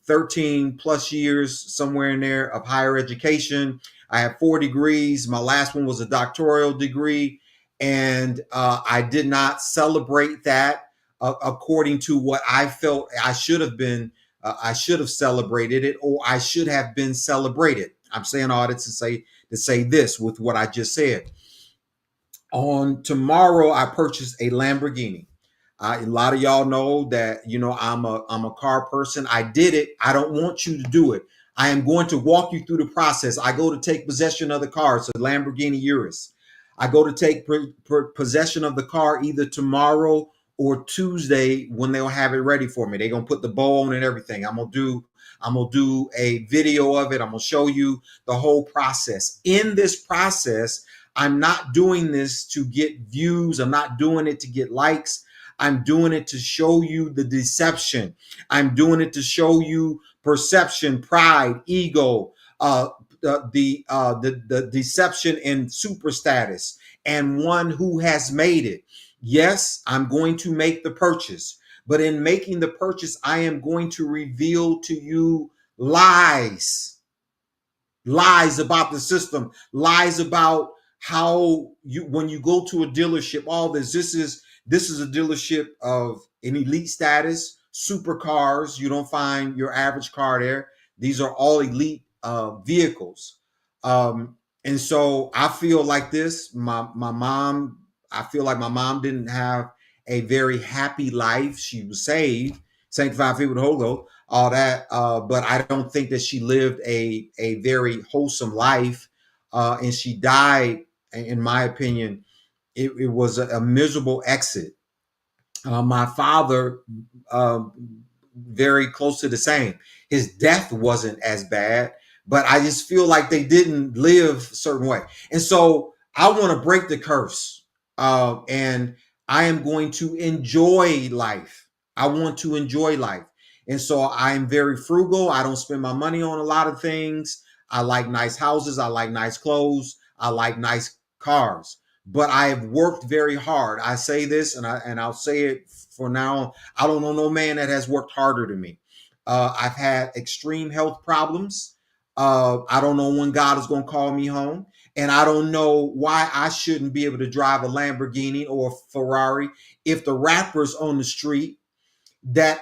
13 plus years somewhere in there of higher education. I have 4 degrees. My last one was a doctoral degree. And I did not celebrate that according to what I felt I should have been. I should have celebrated it, or I should have been celebrated. I'm saying all that to say this with what I just said. On tomorrow, I purchased a Lamborghini. A lot of y'all know that I'm a car person. I did it. I don't want you to do it. I am going to walk you through the process. I go to take possession of the car. It's a Lamborghini Urus. I go to take possession of the car either tomorrow or Tuesday when they'll have it ready for me. They're gonna put the bow on and everything. I'm gonna do a video of it. I'm gonna show you the whole process. In this process, I'm not doing this to get views. I'm not doing it to get likes. I'm doing it to show you the deception. I'm doing it to show you perception, pride, ego, the deception and super status, and one who has made it. Yes, I'm going to make the purchase, but in making the purchase, I am going to reveal to you lies about the system, lies about how you, when you go to a dealership, all this is a dealership of an elite status, supercars. You don't find your average car there. These are all elite vehicles. And so I feel like this, my mom, I feel like my mom didn't have a very happy life. She was saved, sanctified, filled with the Holy Ghost, all that. But I don't think that she lived a very wholesome life. And she died, in my opinion, it was a miserable exit. My father, very close to the same. His death wasn't as bad, but I just feel like they didn't live a certain way. And so I want to break the curse. And I am going to enjoy life. I want to enjoy life. And so I'm very frugal. I don't spend my money on a lot of things. I like nice houses. I like nice clothes. I like nice cars. But I have worked very hard. I say this, and I'll say it for now. I don't know no man that has worked harder than me. I've had extreme health problems. I don't know when God is going to call me home, and I don't know why I shouldn't be able to drive a Lamborghini or a Ferrari if the rappers on the street that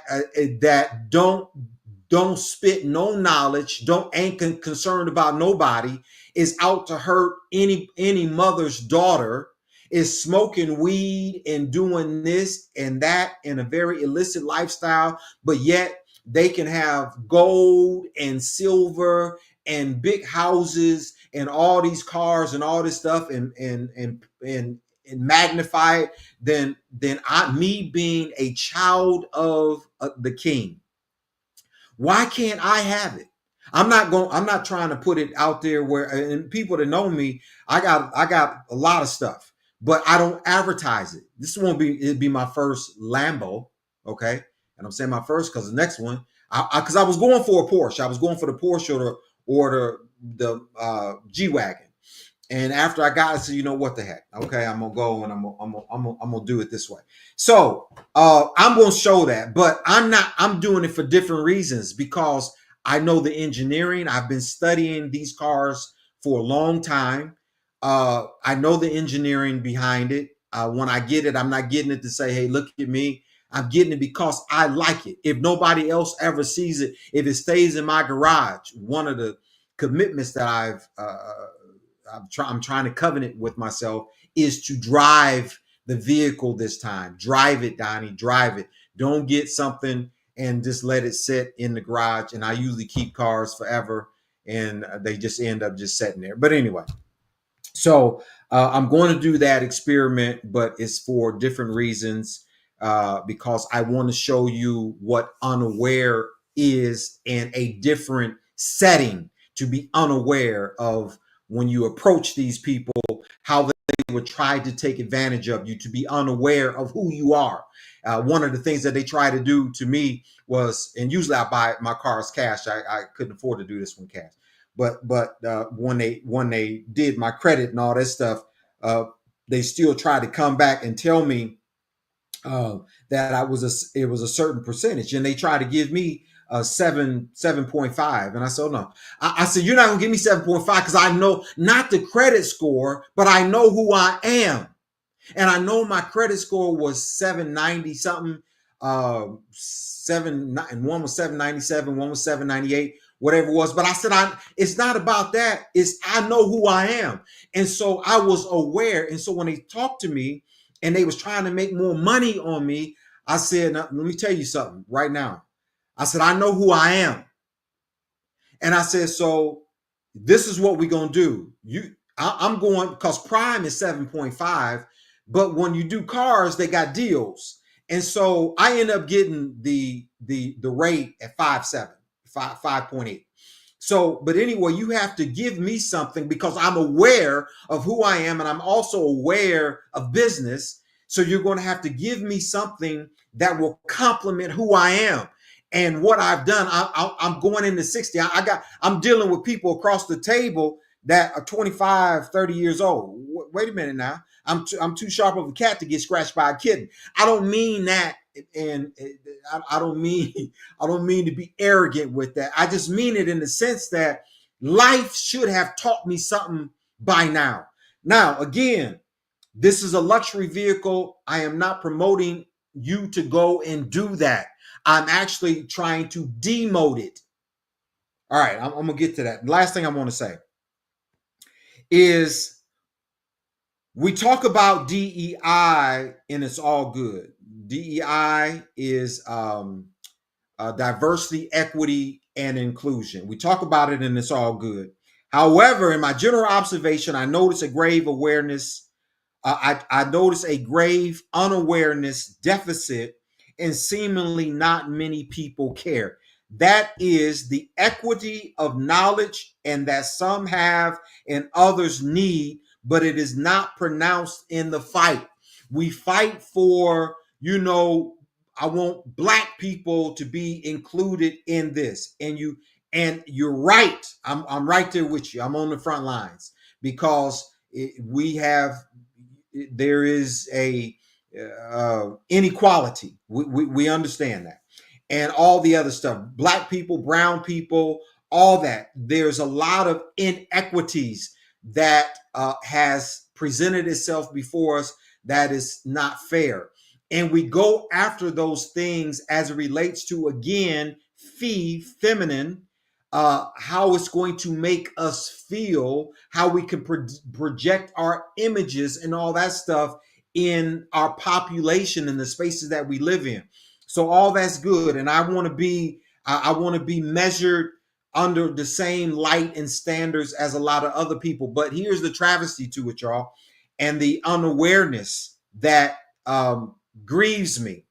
don't spit no knowledge, don't ain't concerned about nobody, is out to hurt any mother's daughter, is smoking weed and doing this and that in a very illicit lifestyle, but yet they can have gold and silver and big houses and all these cars and all this stuff and magnify it, then me being a child of the king, why can't I have it? I'm not trying to put it out there where, and people that know me, I got a lot of stuff, but I don't advertise it. This won't be, it'd be my first Lambo. Okay. And I'm saying my first because the next one, because I was going for a Porsche. I was going for the Porsche or the G-Wagon. And after I got it, I said, you know what the heck? Okay, I'm gonna go and I'm gonna do it this way. So I'm gonna show that, but I'm doing it for different reasons because I know the engineering. I've been studying these cars for a long time. I know the engineering behind it. When I get it, I'm not getting it to say, hey, look at me. I'm getting it because I like it. If nobody else ever sees it, if it stays in my garage, one of the commitments that I'm trying to covenant with myself is to drive the vehicle this time. Drive it, Donnie, drive it. Don't get something and just let it sit in the garage. And I usually keep cars forever and they just end up just sitting there. But anyway, so I'm going to do that experiment, but it's for different reasons because I want to show you what unaware is in a different setting, to be unaware of when you approach these people, how they would try to take advantage of you, to be unaware of who you are. One of the things that they try to do to me was, and usually I buy my cars cash. I couldn't afford to do this one cash. But when they did my credit and all that stuff, they still tried to come back and tell me that it was a certain percentage, and they tried to give me 7.5, and I said, oh, no. I said, you're not gonna give me 7.5 because I know not the credit score, but I know who I am. And I know my credit score was 790 something, and one was 797, one was 798, whatever it was. But I said, it's not about that. It's I know who I am. And so I was aware. And so when they talked to me and they was trying to make more money on me, I said, now, let me tell you something right now. I said, I know who I am. And I said, so this is what we're gonna do. I'm going because prime is 7.5, but when you do cars, they got deals. And so I end up getting the rate at 5.7, 5.8. So, but anyway, you have to give me something because I'm aware of who I am and I'm also aware of business. So you're going to have to give me something that will complement who I am and what I've done. I'm going into 60. I'm dealing with people across the table that are 25, 30 years old. Wait a minute now. I'm too sharp of a cat to get scratched by a kitten. I don't mean that, and I don't mean I don't mean to be arrogant with that. I just mean it in the sense that life should have taught me something by now. Now, again, this is a luxury vehicle. I am not promoting you to go and do that. I'm actually trying to demote it. All right, I'm gonna get to that. Last thing I want to say is we talk about DEI and it's all good. DEI is diversity, equity, and inclusion. We talk about it and it's all good. However, in my general observation, I notice a grave awareness. I notice a grave unawareness deficit, and seemingly not many people care. That is the equity of knowledge, and that some have and others need, but it is not pronounced in the fight. We fight for, I want black people to be included in this, and you're right. I'm right there with you. I'm on the front lines because there is a inequality. We understand that, and all the other stuff. Black people, brown people, all that. There's a lot of inequities that has presented itself before us that is not fair, and we go after those things as it relates to, again, feminine, how it's going to make us feel, how we can project our images and all that stuff in our population and the spaces that we live in. So all that's good, and I want to be measured under the same light and standards as a lot of other people. But here's the travesty to it, y'all, and the unawareness that grieves me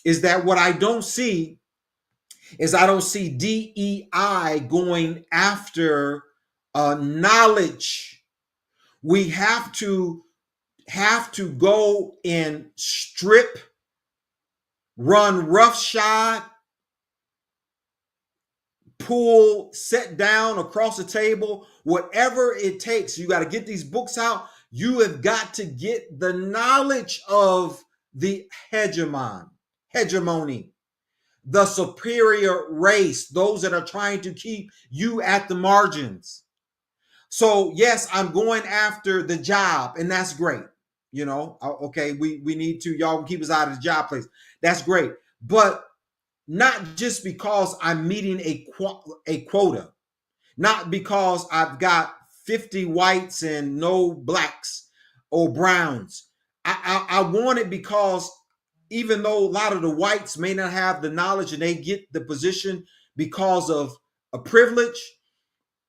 is that what I don't see is I don't see DEI going after knowledge. We have to go and strip, run roughshod, pull, sit down across the table, whatever it takes. You got to get these books out. You have got to get the knowledge of the hegemony, the superior race, those that are trying to keep you at the margins. So yes, I'm going after the job, and that's great. Okay, we need to, y'all can keep us out of the job place. That's great. But not just because I'm meeting a quota, not because I've got 50 whites and no blacks or browns. I want it because even though a lot of the whites may not have the knowledge and they get the position because of a privilege,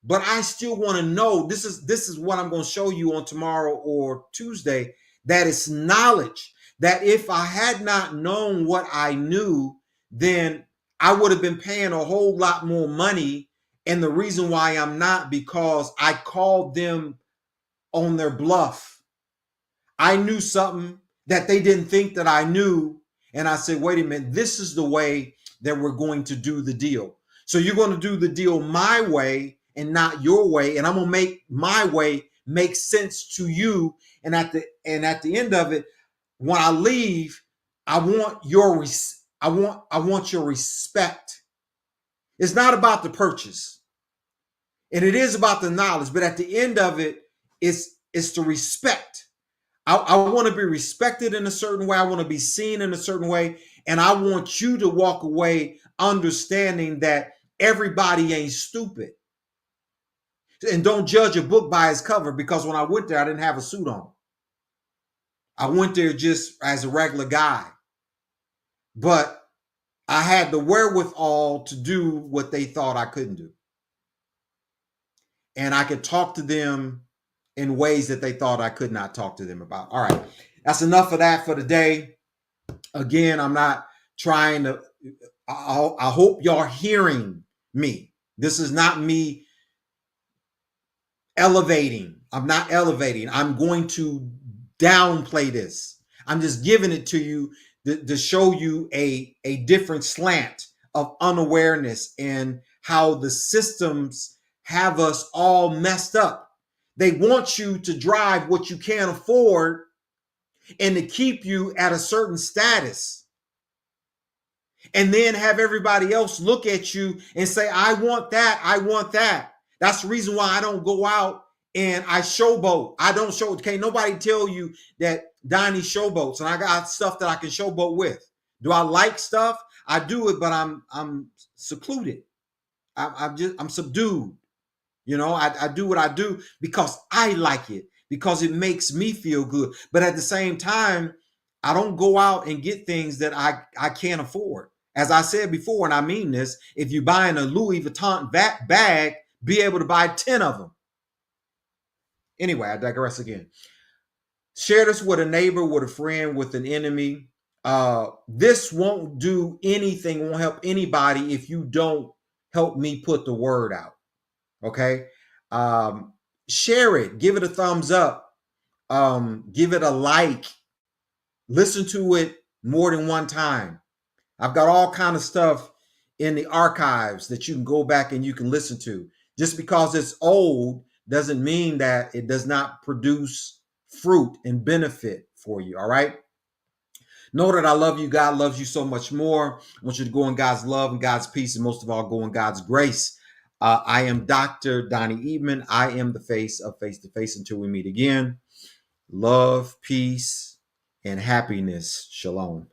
but I still want to know, this is what I'm going to show you on tomorrow or Tuesday, that it's knowledge, that if I had not known what I knew, then I would have been paying a whole lot more money. And the reason why I'm not, because I called them on their bluff. I knew something that they didn't think that I knew. And I said, wait a minute, this is the way that we're going to do the deal. So you're going to do the deal my way and not your way. And I'm going to make my way make sense to you. And at the end of it, when I leave, I want your respect. It's not about the purchase. And it is about the knowledge, but at the end of it, it's the respect. I want to be respected in a certain way. I want to be seen in a certain way. And I want you to walk away understanding that everybody ain't stupid. And don't judge a book by its cover, because when I went there, I didn't have a suit on. I went there just as a regular guy. But I had the wherewithal to do what they thought I couldn't do. and I could talk to them in ways that they thought I could not talk to them about. All right, that's enough of that for today. Again, I'm not trying to, I hope y'all hearing me. This is not me elevating. I'm not elevating. I'm going to downplay this. I'm just giving it to you to show you a different slant of unawareness and how the systems have us all messed up. They want you to drive what you can't afford and to keep you at a certain status, and then have everybody else look at you and say, I want that, I want that. That's the reason why I don't go out and I showboat. I don't show. Can't nobody tell you that Donnie showboats, and I got stuff that I can showboat with. Do I like stuff? I do it, but I'm secluded. I'm subdued. You know, I do what I do because I like it, because it makes me feel good. But at the same time, I don't go out and get things that I can't afford. As I said before, and I mean this, if you're buying a Louis Vuitton bag, be able to buy 10 of them. Anyway, I digress again. Share this with a neighbor, with a friend, with an enemy. This won't do anything, won't help anybody if you don't help me put the word out. Okay. Share it, give it a thumbs up, give it a like, listen to it more than one time. I've got all kind of stuff in the archives that you can go back and you can listen to. Just because it's old doesn't mean that it does not produce fruit and benefit for you. All right. Know that I love you. God loves you so much more. I want you to go in God's love and God's peace, and most of all, go in God's grace. I am Dr. Donnie Eatman. I am the face of Face to Face. Until we meet again, love, peace, and happiness. Shalom.